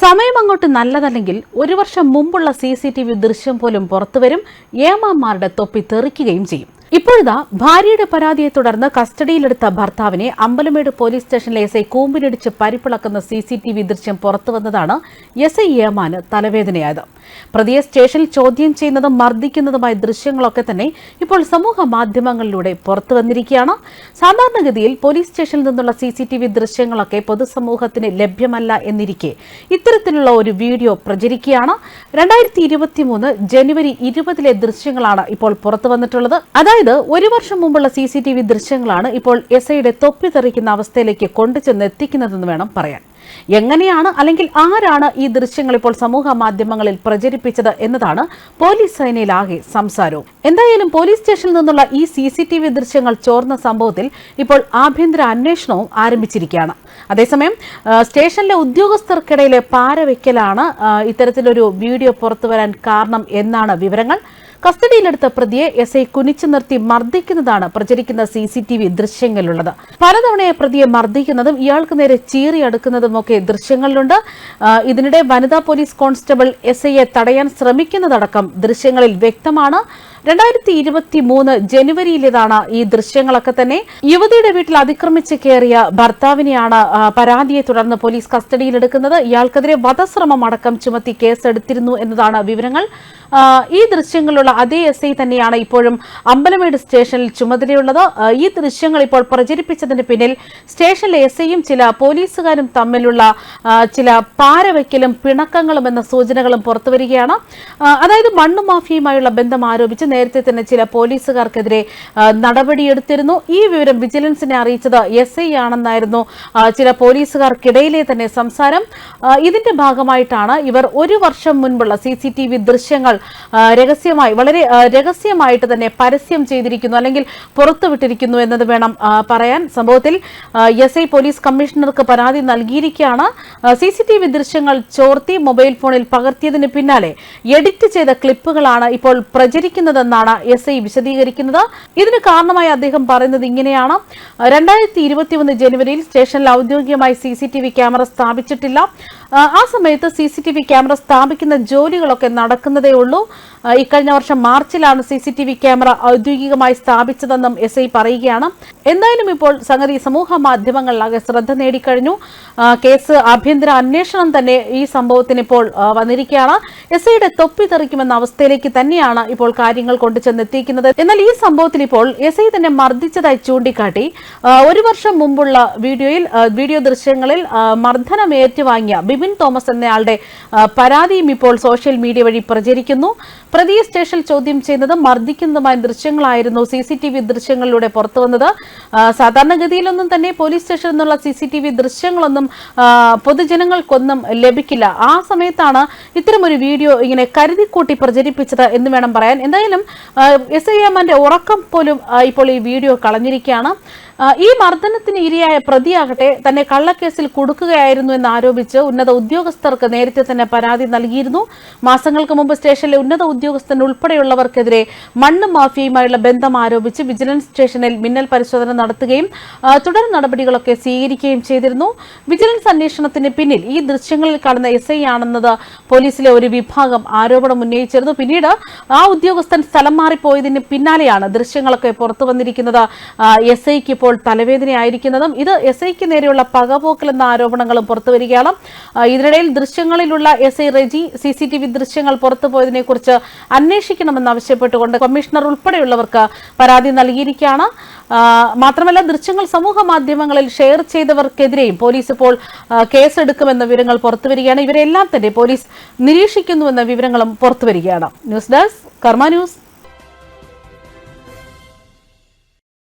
സമയം അങ്ങോട്ട് നല്ലതല്ലെങ്കിൽ ഒരു വർഷം മുമ്പുള്ള CCTV ദൃശ്യം പോലും പുറത്തുവരും. ഏമാന്മാരുടെ തൊപ്പി തെറിക്കുകയും ചെയ്യും. ഇപ്പോഴിതാ ഭാര്യയുടെ പരാതിയെ തുടർന്ന് കസ്റ്റഡിയിലെടുത്ത ഭർത്താവിനെ അമ്പലമേട് പോലീസ് സ്റ്റേഷനിലെ SI കൂമ്പിനിടിച്ച് പരിപ്പിളക്കുന്ന CCTV ദൃശ്യം പുറത്തുവന്നതാണ് SI ഏമാന് തലവേദനയായത്. പ്രതിയെ സ്റ്റേഷനിൽ ചോദ്യം ചെയ്യുന്നതും മർദ്ദിക്കുന്നതുമായ ദൃശ്യങ്ങളൊക്കെ തന്നെ ഇപ്പോൾ സമൂഹ മാധ്യമങ്ങളിലൂടെ പുറത്തുവന്നിരിക്കുകയാണ്. സാധാരണഗതിയിൽ പോലീസ് സ്റ്റേഷനിൽ നിന്നുള്ള CCTV ദൃശ്യങ്ങളൊക്കെ പൊതുസമൂഹത്തിന് ലഭ്യമല്ല എന്നിരിക്കെ ഇത്തരത്തിലുള്ള ഒരു വീഡിയോ പ്രചരിക്കുകയാണ്. 2023 ജനുവരി 20 ദൃശ്യങ്ങളാണ് ഇപ്പോൾ പുറത്തുവന്നിട്ടുള്ളത്. അതായത് ഒരു വർഷം മുമ്പുള്ള CCTV ദൃശ്യങ്ങളാണ് ഇപ്പോൾ SIയുടെ തൊപ്പി തെറിക്കുന്ന അവസ്ഥയിലേക്ക് കൊണ്ടുചെന്ന് എത്തിക്കുന്നതെന്ന് വേണം പറയാൻ. എങ്ങനെയാണ് അല്ലെങ്കിൽ ആരാണ് ഈ ദൃശ്യങ്ങൾ ഇപ്പോൾ സമൂഹ മാധ്യമങ്ങളിൽ പ്രചരിപ്പിച്ചത് എന്നതാണ് പോലീസ് സേനയിലാകെ സംസാരവും. എന്തായാലും പോലീസ് സ്റ്റേഷനിൽ നിന്നുള്ള ഈ CCTV ദൃശ്യങ്ങൾ ചോർന്ന സംഭവത്തിൽ ഇപ്പോൾ ആഭ്യന്തര അന്വേഷണവും ആരംഭിച്ചിരിക്കുകയാണ്. അതേസമയം സ്റ്റേഷനിലെ ഉദ്യോഗസ്ഥർക്കിടയിലെ പാരവയ്ക്കലാണ് ഇത്തരത്തിലൊരു വീഡിയോ പുറത്തുവരാൻ കാരണം എന്നാണ് വിവരങ്ങൾ. കസ്റ്റഡിയിലെടുത്ത പ്രതിയെ SI കുനിച്ചു നിർത്തി മർദ്ദിക്കുന്നതാണ് പ്രചരിക്കുന്ന CCTV ദൃശ്യങ്ങളിലുള്ളത്. പലതവണയെ പ്രതിയെ മർദ്ദിക്കുന്നതും ഇയാൾക്ക് നേരെ ചീറിയടുക്കുന്നതുമൊക്കെ ദൃശ്യങ്ങളിലുണ്ട്. ഇതിനിടെ വനിതാ പോലീസ് കോൺസ്റ്റബിൾ SIയെ തടയാൻ ശ്രമിക്കുന്നതടക്കം ദൃശ്യങ്ങളിൽ വ്യക്തമാണ്. 2023 ജനുവരിയിലേതാണ് ഈ ദൃശ്യങ്ങളൊക്കെ തന്നെ. യുവതിയുടെ വീട്ടിൽ അതിക്രമിച്ച് കയറിയ ഭർത്താവിനെയാണ് പരാതിയെ തുടർന്ന് പോലീസ് കസ്റ്റഡിയിലെടുക്കുന്നത്. ഇയാൾക്കെതിരെ വധശ്രമം അടക്കം ചുമത്തി കേസെടുത്തിരുന്നു എന്നതാണ് വിവരങ്ങൾ. ഈ ദൃശ്യങ്ങളുള്ള അതേ SI തന്നെയാണ് ഇപ്പോഴും അമ്പലമേട് സ്റ്റേഷനിൽ ചുമതലയുള്ളത്. ഈ ദൃശ്യങ്ങൾ ഇപ്പോൾ പ്രചരിപ്പിച്ചതിന് പിന്നിൽ സ്റ്റേഷനിലെ SIയും ചില പോലീസുകാരും തമ്മിലുള്ള ചില പാരവയ്ക്കലും പിണക്കങ്ങളും എന്ന സൂചനകളും പുറത്തുവരികയാണ്. അതായത് മണ്ണു മാഫിയയുമായുള്ള ബന്ധം ആരോപിച്ച് നേരത്തെ തന്നെ ചില പോലീസുകാർക്കെതിരെ നടപടിയെടുത്തിരുന്നു. ഈ വിവരം വിജിലൻസിനെ അറിയിച്ചത് SI ആണെന്നായിരുന്നു ചില പോലീസുകാർക്കിടയിലെ തന്നെ സംസാരം. ഇതിന്റെ ഭാഗമായിട്ടാണ് ഇവർ ഒരു വർഷം മുൻപുള്ള CCTV ദൃശ്യങ്ങൾ വളരെ രഹസ്യമായിട്ട് തന്നെ പരസ്യം ചെയ്തിരിക്കുന്നു അല്ലെങ്കിൽ പുറത്തുവിട്ടിരിക്കുന്നു എന്നത് വേണം പറയാൻ. സംഭവത്തിൽ SI പോലീസ് കമ്മീഷണർക്ക് പരാതി നൽകിയിരിക്കുകയാണ്. CCTV ദൃശ്യങ്ങൾ ചോർത്തി മൊബൈൽ ഫോണിൽ പകർത്തിയതിന് പിന്നാലെ എഡിറ്റ് ചെയ്ത ക്ലിപ്പുകളാണ് ഇപ്പോൾ പ്രചരിക്കുന്നതെന്നാണ് SI വിശദീകരിക്കുന്നത്. ഇതിന് കാരണമായി അദ്ദേഹം പറയുന്നത് ഇങ്ങനെയാണ്: 2023 ജനുവരിയിൽ സ്റ്റേഷനിൽ ഔദ്യോഗികമായി CCTV ക്യാമറ സ്ഥാപിച്ചിട്ടില്ല. ആ സമയത്ത് CCTV ക്യാമറ സ്ഥാപിക്കുന്ന ജോലികളൊക്കെ നടക്കുന്നതേ ഉള്ളൂ. ഇക്കഴിഞ്ഞ വർഷം മാർച്ചിലാണ് CCTV ക്യാമറ ഔദ്യോഗികമായി സ്ഥാപിച്ചതെന്നും SI പറയുകയാണ്. എന്തായാലും ഇപ്പോൾ സംഗതി സമൂഹ മാധ്യമങ്ങളിലാകെ ശ്രദ്ധ നേടിക്കഴിഞ്ഞു. കേസ് ആഭ്യന്തര അന്വേഷണം തന്നെ ഈ സംഭവത്തിന് ഇപ്പോൾ വന്നിരിക്കുകയാണ്. SIയുടെ തൊപ്പി തെറിക്കുമെന്ന അവസ്ഥയിലേക്ക് തന്നെയാണ് ഇപ്പോൾ കാര്യങ്ങൾ കൊണ്ടുചെന്നെത്തിക്കുന്നത്. എന്നാൽ ഈ സംഭവത്തിൽ ഇപ്പോൾ SI തന്നെ മർദ്ദിച്ചതായി ചൂണ്ടിക്കാട്ടി ഒരു വർഷം മുമ്പുള്ള വീഡിയോ ദൃശ്യങ്ങളിൽ മർദ്ദനം ഏറ്റുവാങ്ങിയ ബിബിൻ തോമസ് എന്നയാളുടെ പരാതിയും ഇപ്പോൾ സോഷ്യൽ മീഡിയ വഴി പ്രചരിക്കുന്നു. പ്രതിയെ സ്റ്റേഷനിൽ ചോദ്യം ചെയ്യുന്നതും മർദ്ദിക്കുന്നതുമായ ദൃശ്യങ്ങളായിരുന്നു CCTV ദൃശ്യങ്ങളിലൂടെ പുറത്തുവന്നത്. സാധാരണഗതിയിലൊന്നും തന്നെ പോലീസ് സ്റ്റേഷനിൽ നിന്നുള്ള CCTV ദൃശ്യങ്ങളൊന്നും പൊതുജനങ്ങൾക്കൊന്നും ലഭിക്കില്ല. ആ സമയത്താണ് ഇത്തരമൊരു വീഡിയോ ഇങ്ങനെ കരുതിക്കൂട്ടി പ്രചരിപ്പിച്ചത് എന്ന് വേണം പറയാൻ. എന്തായാലും SI ഏമാന്റെ ഉറക്കം പോലും ഇപ്പോൾ ഈ വീഡിയോ കളഞ്ഞിരിക്കുകയാണ്. ഈ മർദ്ദനത്തിന് ഇരയായ പ്രതിയാകട്ടെ തന്നെ കള്ളക്കേസിൽ കുടുക്കുകയായിരുന്നു എന്ന് ആരോപിച്ച് ഉന്നത ഉദ്യോഗസ്ഥർക്ക് നേരത്തെ തന്നെ പരാതി നൽകിയിരുന്നു. മാസങ്ങൾക്ക് മുമ്പ് സ്റ്റേഷനിലെ ഉന്നത ഉദ്യോഗസ്ഥൻ ഉൾപ്പെടെയുള്ളവർക്കെതിരെ മണ്ണ് മാഫിയയുമായുള്ള ബന്ധം ആരോപിച്ച് വിജിലൻസ് സ്റ്റേഷനിൽ മിന്നൽ പരിശോധന നടത്തുകയും തുടർ നടപടികളൊക്കെ സ്വീകരിക്കുകയും ചെയ്തിരുന്നു. വിജിലൻസ് അന്വേഷണത്തിന് പിന്നിൽ ഈ ദൃശ്യങ്ങളിൽ കാണുന്ന SI ആണെന്നത് പോലീസിലെ ഒരു വിഭാഗം ആരോപണം ഉന്നയിച്ചിരുന്നു. പിന്നീട് ആ ഉദ്യോഗസ്ഥൻ സ്ഥലം മാറിപ്പോയതിന് പിന്നാലെയാണ് ദൃശ്യങ്ങളൊക്കെ പുറത്തു വന്നിരിക്കുന്നത്. SIക്ക് ഇപ്പോൾ തലവേദനയായിരിക്കുന്നതും ഇത് SIക്ക് നേരെയുള്ള പകപോക്കൽ എന്ന ആരോപണങ്ങളും പുറത്തുവരികയാണ്. ഇതിനിടയിൽ ദൃശ്യങ്ങളിലുള്ള SI റെജി CCTV ദൃശ്യങ്ങൾ പുറത്തുപോയതിനെ കുറിച്ച് അന്വേഷിക്കണമെന്നാവശ്യപ്പെട്ടുകൊണ്ട് കമ്മീഷണർ ഉൾപ്പെടെയുള്ളവർക്ക് പരാതി നൽകിയിരിക്കുകയാണ്. മാത്രമല്ല ദൃശ്യങ്ങൾ സമൂഹ മാധ്യമങ്ങളിൽ ഷെയർ ചെയ്തവർക്കെതിരെയും പോലീസ് ഇപ്പോൾ കേസെടുക്കുമെന്ന വിവരങ്ങൾ പുറത്തുവരികയാണ്. ഇവരെല്ലാം തന്നെ പോലീസ് നിരീക്ഷിക്കുന്നുവെന്ന വിവരങ്ങളും പുറത്തുവരികയാണ്. ന്യൂസ് ഡെസ്ക് കർമ്മ ന്യൂസ്.